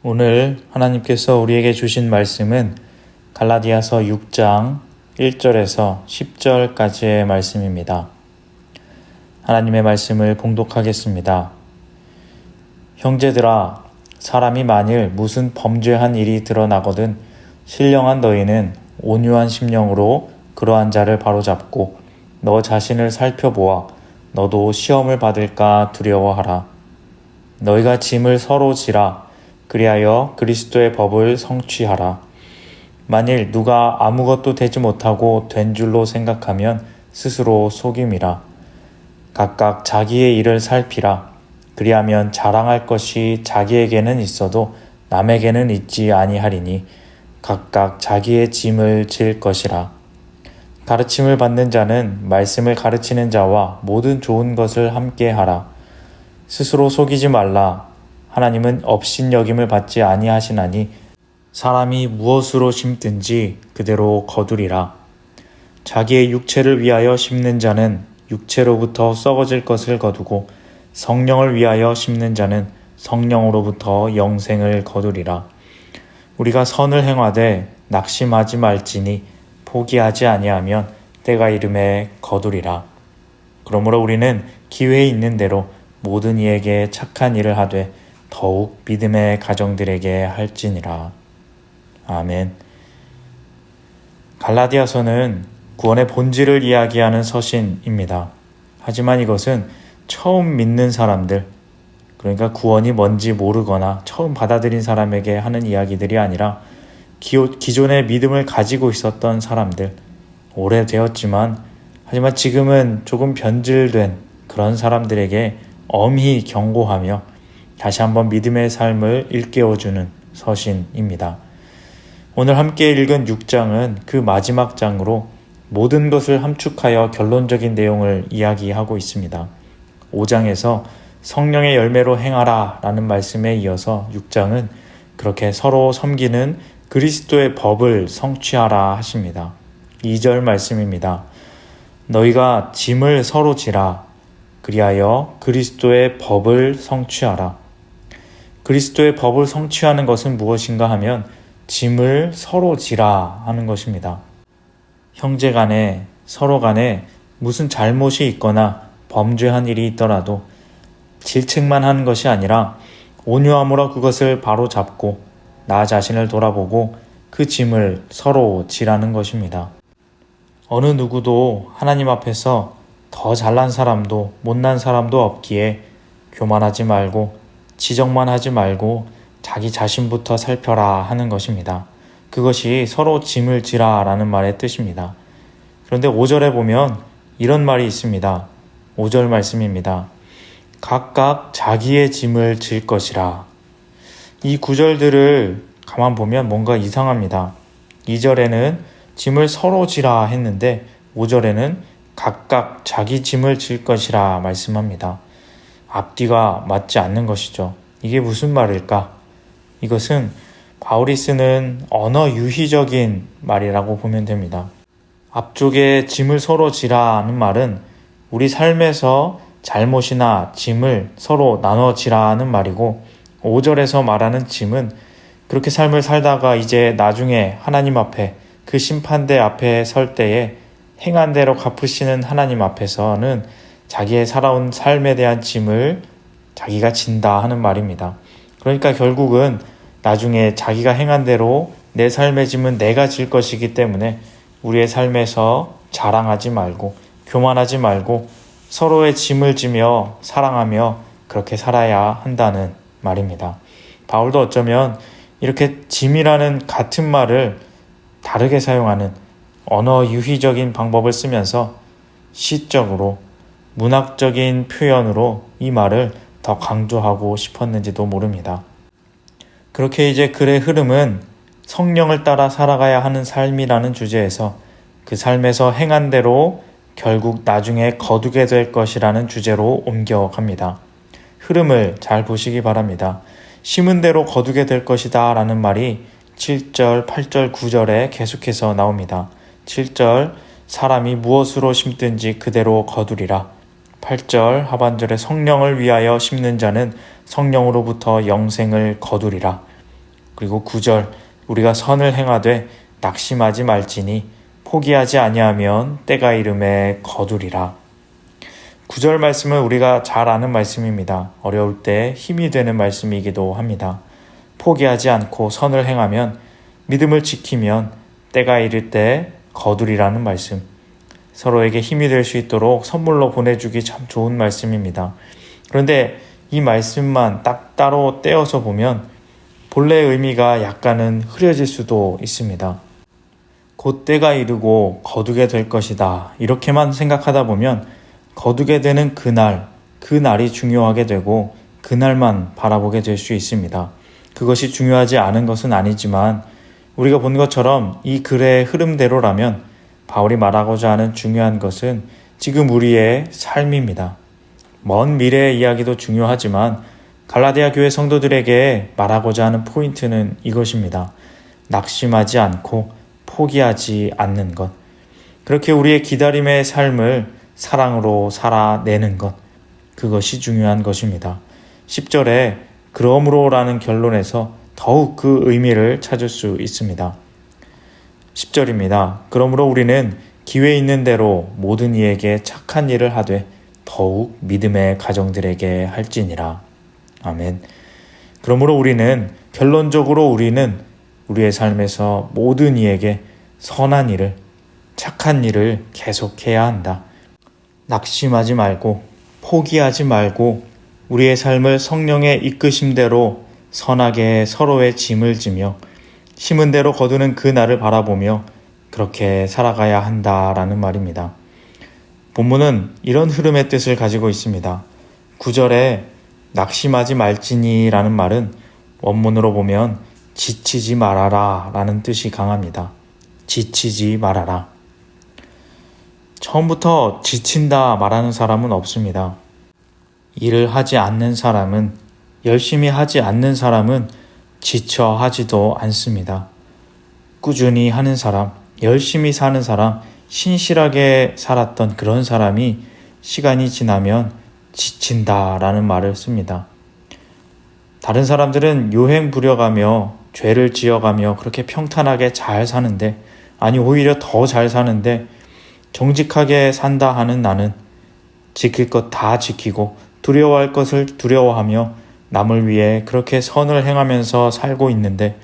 오늘 하나님께서 우리에게 주신 말씀은 갈라디아서 6장 1절에서 10절까지의 말씀입니다. 하나님의 말씀을 봉독하겠습니다. 형제들아, 사람이 만일 무슨 범죄한 일이 드러나거든 신령한 너희는 온유한 심령으로 그러한 자를 바로잡고 너 자신을 살펴보아 너도 시험을 받을까 두려워하라. 너희가 짐을 서로 지라. 그리하여 그리스도의 법을 성취하라. 만일 누가 아무것도 되지 못하고 된 줄로 생각하면 스스로 속임이라. 각각 자기의 일을 살피라. 그리하면 자랑할 것이 자기에게는 있어도 남에게는 있지 아니하리니 각각 자기의 짐을 질 것이라. 가르침을 받는 자는 말씀을 가르치는 자와 모든 좋은 것을 함께 하라. 스스로 속이지 말라. 하나님은 업신여김을 받지 아니하시나니 사람이 무엇으로 심든지 그대로 거두리라. 자기의 육체를 위하여 심는 자는 육체로부터 썩어질 것을 거두고 성령을 위하여 심는 자는 성령으로부터 영생을 거두리라. 우리가 선을 행하되 낙심하지 말지니 포기하지 아니하면 때가 이름에 거두리라. 그러므로 우리는 기회에 있는 대로 모든 이에게 착한 일을 하되 더욱 믿음의 가정들에게 할지니라. 아멘. 갈라디아서는 구원의 본질을 이야기하는 서신입니다. 하지만 이것은 처음 믿는 사람들, 그러니까 구원이 뭔지 모르거나 처음 받아들인 사람에게 하는 이야기들이 아니라 기존의 믿음을 가지고 있었던 사람들, 오래되었지만 하지만 지금은 조금 변질된 그런 사람들에게 엄히 경고하며 다시 한번 믿음의 삶을 일깨워주는 서신입니다. 오늘 함께 읽은 6장은 그 마지막 장으로 모든 것을 함축하여 결론적인 내용을 이야기하고 있습니다. 5장에서 성령의 열매로 행하라 라는 말씀에 이어서 6장은 그렇게 서로 섬기는 그리스도의 법을 성취하라 하십니다. 2절 말씀입니다. 너희가 짐을 서로 지라. 그리하여 그리스도의 법을 성취하라. 그리스도의 법을 성취하는 것은 무엇인가 하면 짐을 서로 지라 하는 것입니다. 형제 간에 서로 간에 무슨 잘못이 있거나 범죄한 일이 있더라도 질책만 하는 것이 아니라 온유함으로 그것을 바로 잡고 나 자신을 돌아보고 그 짐을 서로 지라는 것입니다. 어느 누구도 하나님 앞에서 더 잘난 사람도 못난 사람도 없기에 교만하지 말고 지적만 하지 말고 자기 자신부터 살펴라 하는 것입니다. 그것이 서로 짐을 지라 라는 말의 뜻입니다. 그런데 5절에 보면 이런 말이 있습니다. 5절 말씀입니다. 각각 자기의 짐을 질 것이라. 이 구절들을 가만 보면 뭔가 이상합니다. 2절에는 짐을 서로 지라 했는데 5절에는 각각 자기 짐을 질 것이라 말씀합니다. 앞뒤가 맞지 않는 것이죠. 이게 무슨 말일까? 이것은 바울이 쓰는 언어 유희적인 말이라고 보면 됩니다. 앞쪽에 짐을 서로 지라는 말은 우리 삶에서 잘못이나 짐을 서로 나눠 지라는 말이고 5절에서 말하는 짐은 그렇게 삶을 살다가 이제 나중에 하나님 앞에 그 심판대 앞에 설 때에 행한 대로 갚으시는 하나님 앞에서는 자기의 살아온 삶에 대한 짐을 자기가 진다 하는 말입니다. 그러니까 결국은 나중에 자기가 행한 대로 내 삶의 짐은 내가 질 것이기 때문에 우리의 삶에서 자랑하지 말고 교만하지 말고 서로의 짐을 지며 사랑하며 그렇게 살아야 한다는 말입니다. 바울도 어쩌면 이렇게 짐이라는 같은 말을 다르게 사용하는 언어 유희적인 방법을 쓰면서 시적으로 문학적인 표현으로 이 말을 더 강조하고 싶었는지도 모릅니다. 그렇게 이제 글의 흐름은 성령을 따라 살아가야 하는 삶이라는 주제에서 그 삶에서 행한 대로 결국 나중에 거두게 될 것이라는 주제로 옮겨갑니다. 흐름을 잘 보시기 바랍니다. 심은 대로 거두게 될 것이다 라는 말이 7절, 8절, 9절에 계속해서 나옵니다. 7절, 사람이 무엇으로 심든지 그대로 거두리라. 8절 하반절에 성령을 위하여 심는 자는 성령으로부터 영생을 거두리라. 그리고 9절 우리가 선을 행하되 낙심하지 말지니 포기하지 아니하면 때가 이름에 거두리라. 9절 말씀은 우리가 잘 아는 말씀입니다. 어려울 때 힘이 되는 말씀이기도 합니다. 포기하지 않고 선을 행하면 믿음을 지키면 때가 이를 때 거두리라는 말씀. 서로에게 힘이 될 수 있도록 선물로 보내주기 참 좋은 말씀입니다. 그런데 이 말씀만 딱 따로 떼어서 보면 본래의 의미가 약간은 흐려질 수도 있습니다. 곧 때가 이르고 거두게 될 것이다. 이렇게만 생각하다 보면 거두게 되는 그 날이 중요하게 되고 그날만 바라보게 될 수 있습니다. 그것이 중요하지 않은 것은 아니지만 우리가 본 것처럼 이 글의 흐름대로라면 바울이 말하고자 하는 중요한 것은 지금 우리의 삶입니다. 먼 미래의 이야기도 중요하지만 갈라디아 교회 성도들에게 말하고자 하는 포인트는 이것입니다. 낙심하지 않고 포기하지 않는 것. 그렇게 우리의 기다림의 삶을 사랑으로 살아내는 것. 그것이 중요한 것입니다. 10절에 그러므로라는 결론에서 더욱 그 의미를 찾을 수 있습니다. 10절입니다. 그러므로 우리는 기회 있는 대로 모든 이에게 착한 일을 하되 더욱 믿음의 가정들에게 할지니라. 아멘. 그러므로 결론적으로 우리는 우리의 삶에서 모든 이에게 선한 일을, 착한 일을 계속해야 한다. 낙심하지 말고, 포기하지 말고, 우리의 삶을 성령의 이끄심대로 선하게 서로의 짐을 지며 심은 대로 거두는 그 날을 바라보며 그렇게 살아가야 한다라는 말입니다. 본문은 이런 흐름의 뜻을 가지고 있습니다. 9절에 낙심하지 말지니라는 말은 원문으로 보면 지치지 말아라 라는 뜻이 강합니다. 지치지 말아라. 처음부터 지친다 말하는 사람은 없습니다. 일을 하지 않는 사람은, 열심히 하지 않는 사람은 지쳐 하지도 않습니다. 꾸준히 하는 사람, 열심히 사는 사람, 신실하게 살았던 그런 사람이 시간이 지나면 지친다라는 말을 씁니다. 다른 사람들은 요행 부려가며 죄를 지어가며 그렇게 평탄하게 잘 사는데, 아니 오히려 더 잘 사는데 정직하게 산다 하는 나는 지킬 것 다 지키고 두려워할 것을 두려워하며 남을 위해 그렇게 선을 행하면서 살고 있는데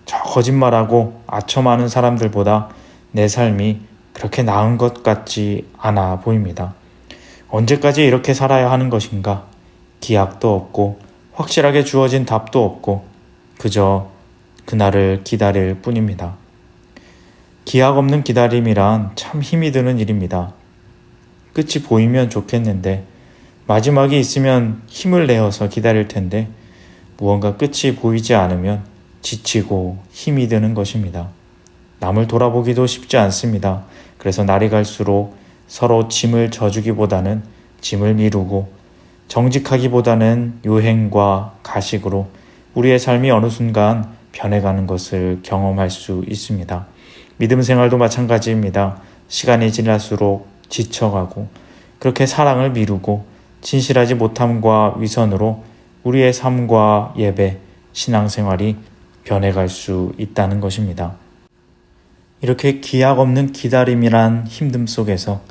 저 거짓말하고 아첨하는 사람들보다 내 삶이 그렇게 나은 것 같지 않아 보입니다. 언제까지 이렇게 살아야 하는 것인가? 기약도 없고 확실하게 주어진 답도 없고 그저 그날을 기다릴 뿐입니다. 기약 없는 기다림이란 참 힘이 드는 일입니다. 끝이 보이면 좋겠는데 마지막이 있으면 힘을 내어서 기다릴 텐데 무언가 끝이 보이지 않으면 지치고 힘이 드는 것입니다. 남을 돌아보기도 쉽지 않습니다. 그래서 날이 갈수록 서로 짐을 져주기보다는 짐을 미루고 정직하기보다는 요행과 가식으로 우리의 삶이 어느 순간 변해가는 것을 경험할 수 있습니다. 믿음 생활도 마찬가지입니다. 시간이 지날수록 지쳐가고 그렇게 사랑을 미루고 진실하지 못함과 위선으로 우리의 삶과 예배, 신앙생활이 변해갈 수 있다는 것입니다. 이렇게 기약 없는 기다림이란 힘듦 속에서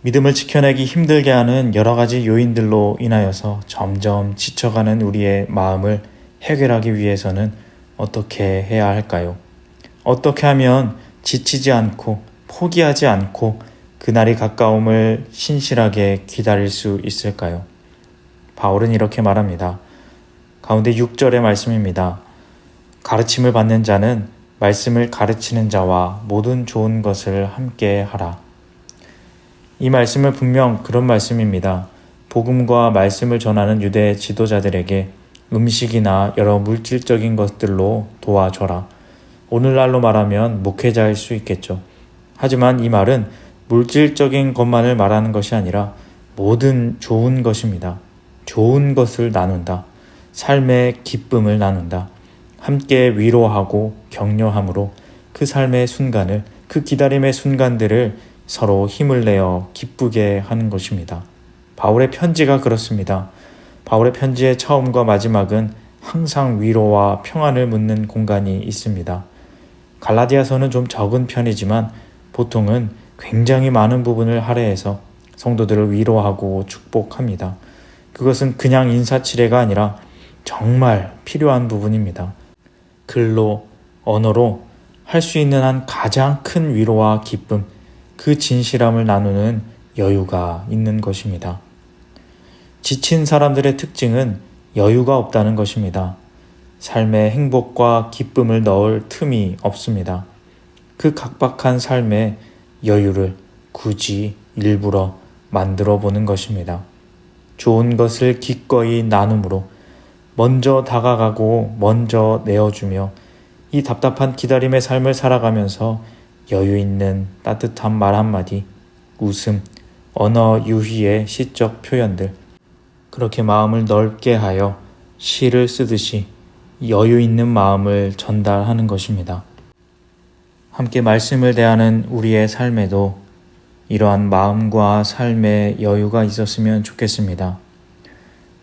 믿음을 지켜내기 힘들게 하는 여러 가지 요인들로 인하여서 점점 지쳐가는 우리의 마음을 해결하기 위해서는 어떻게 해야 할까요? 어떻게 하면 지치지 않고 포기하지 않고 그날이 가까움을 신실하게 기다릴 수 있을까요? 바울은 이렇게 말합니다. 가운데 6절의 말씀입니다. 가르침을 받는 자는 말씀을 가르치는 자와 모든 좋은 것을 함께 하라. 이 말씀은 분명 그런 말씀입니다. 복음과 말씀을 전하는 유대 지도자들에게 음식이나 여러 물질적인 것들로 도와줘라. 오늘날로 말하면 목회자일 수 있겠죠. 하지만 이 말은 물질적인 것만을 말하는 것이 아니라 모든 좋은 것입니다. 좋은 것을 나눈다. 삶의 기쁨을 나눈다. 함께 위로하고 격려함으로 그 삶의 순간을, 그 기다림의 순간들을 서로 힘을 내어 기쁘게 하는 것입니다. 바울의 편지가 그렇습니다. 바울의 편지의 처음과 마지막은 항상 위로와 평안을 묻는 공간이 있습니다. 갈라디아서는 좀 적은 편이지만 보통은 굉장히 많은 부분을 할애해서 성도들을 위로하고 축복합니다. 그것은 그냥 인사치레가 아니라 정말 필요한 부분입니다. 글로, 언어로 할 수 있는 한 가장 큰 위로와 기쁨, 그 진실함을 나누는 여유가 있는 것입니다. 지친 사람들의 특징은 여유가 없다는 것입니다. 삶에 행복과 기쁨을 넣을 틈이 없습니다. 그 각박한 삶에 여유를 굳이 일부러 만들어 보는 것입니다. 좋은 것을 기꺼이 나눔으로 먼저 다가가고 먼저 내어주며 이 답답한 기다림의 삶을 살아가면서 여유 있는 따뜻한 말 한마디, 웃음, 언어 유희의 시적 표현들, 그렇게 마음을 넓게 하여 시를 쓰듯이 여유 있는 마음을 전달하는 것입니다. 함께 말씀을 대하는 우리의 삶에도 이러한 마음과 삶의 여유가 있었으면 좋겠습니다.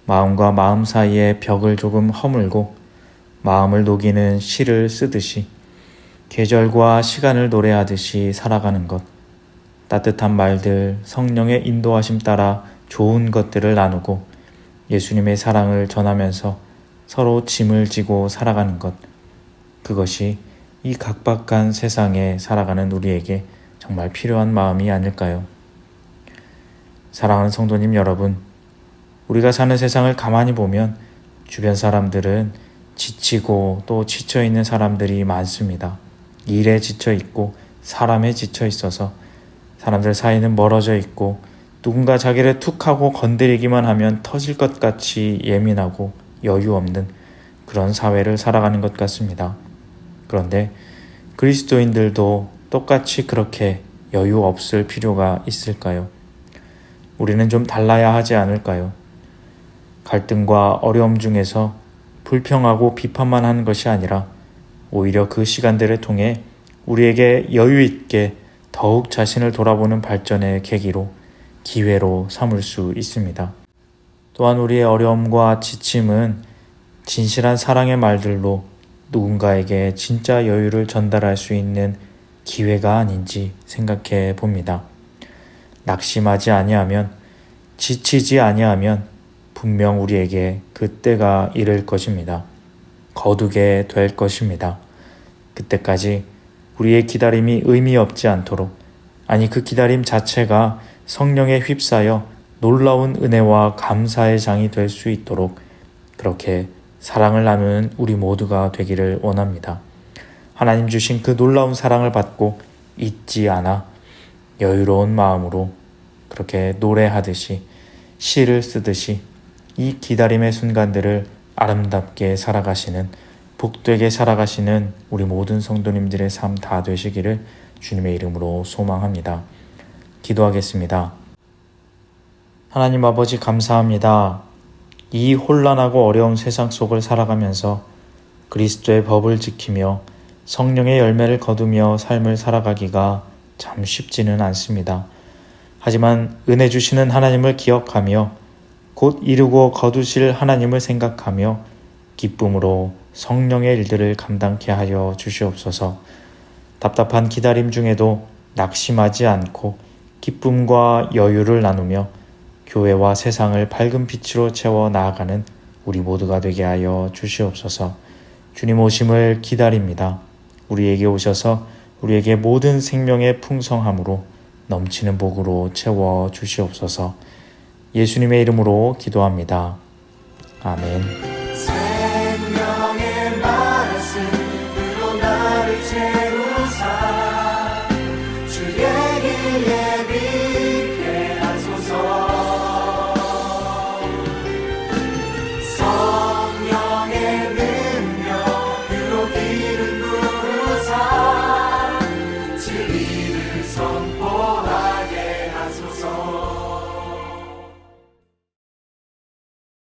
마음과 마음 사이의 벽을 조금 허물고 마음을 녹이는 시를 쓰듯이 계절과 시간을 노래하듯이 살아가는 것, 따뜻한 말들, 성령의 인도하심 따라 좋은 것들을 나누고 예수님의 사랑을 전하면서 서로 짐을 지고 살아가는 것, 그것이 이 각박한 세상에 살아가는 우리에게 정말 필요한 마음이 아닐까요? 사랑하는 성도님 여러분, 우리가 사는 세상을 가만히 보면 주변 사람들은 지치고 또 지쳐있는 사람들이 많습니다. 일에 지쳐있고 사람에 지쳐있어서 사람들 사이는 멀어져 있고 누군가 자기를 툭 하고 건드리기만 하면 터질 것 같이 예민하고 여유 없는 그런 사회를 살아가는 것 같습니다. 그런데 그리스도인들도 똑같이 그렇게 여유 없을 필요가 있을까요? 우리는 좀 달라야 하지 않을까요? 갈등과 어려움 중에서 불평하고 비판만 하는 것이 아니라 오히려 그 시간들을 통해 우리에게 여유 있게 더욱 자신을 돌아보는 발전의 계기로, 기회로 삼을 수 있습니다. 또한 우리의 어려움과 지침은 진실한 사랑의 말들로 누군가에게 진짜 여유를 전달할 수 있는 기회가 아닌지 생각해 봅니다. 낙심하지 아니하면, 지치지 아니하면 분명 우리에게 그때가 이를 것입니다. 거두게 될 것입니다. 그때까지 우리의 기다림이 의미 없지 않도록, 아니 그 기다림 자체가 성령에 휩싸여 놀라운 은혜와 감사의 장이 될 수 있도록 그렇게 사랑을 나누는 우리 모두가 되기를 원합니다. 하나님 주신 그 놀라운 사랑을 받고 잊지 않아 여유로운 마음으로 그렇게 노래하듯이 시를 쓰듯이 이 기다림의 순간들을 아름답게 살아가시는, 복되게 살아가시는 우리 모든 성도님들의 삶 다 되시기를 주님의 이름으로 소망합니다. 기도하겠습니다. 하나님 아버지 감사합니다. 이 혼란하고 어려운 세상 속을 살아가면서 그리스도의 법을 지키며 성령의 열매를 거두며 삶을 살아가기가 참 쉽지는 않습니다. 하지만 은혜 주시는 하나님을 기억하며 곧 이루고 거두실 하나님을 생각하며 기쁨으로 성령의 일들을 감당케 하여 주시옵소서. 답답한 기다림 중에도 낙심하지 않고 기쁨과 여유를 나누며 교회와 세상을 밝은 빛으로 채워 나아가는 우리 모두가 되게 하여 주시옵소서. 주님 오심을 기다립니다. 우리에게 오셔서 우리에게 모든 생명의 풍성함으로 넘치는 복으로 채워 주시옵소서. 예수님의 이름으로 기도합니다. 아멘. 생명의 말씀으로 나를 채워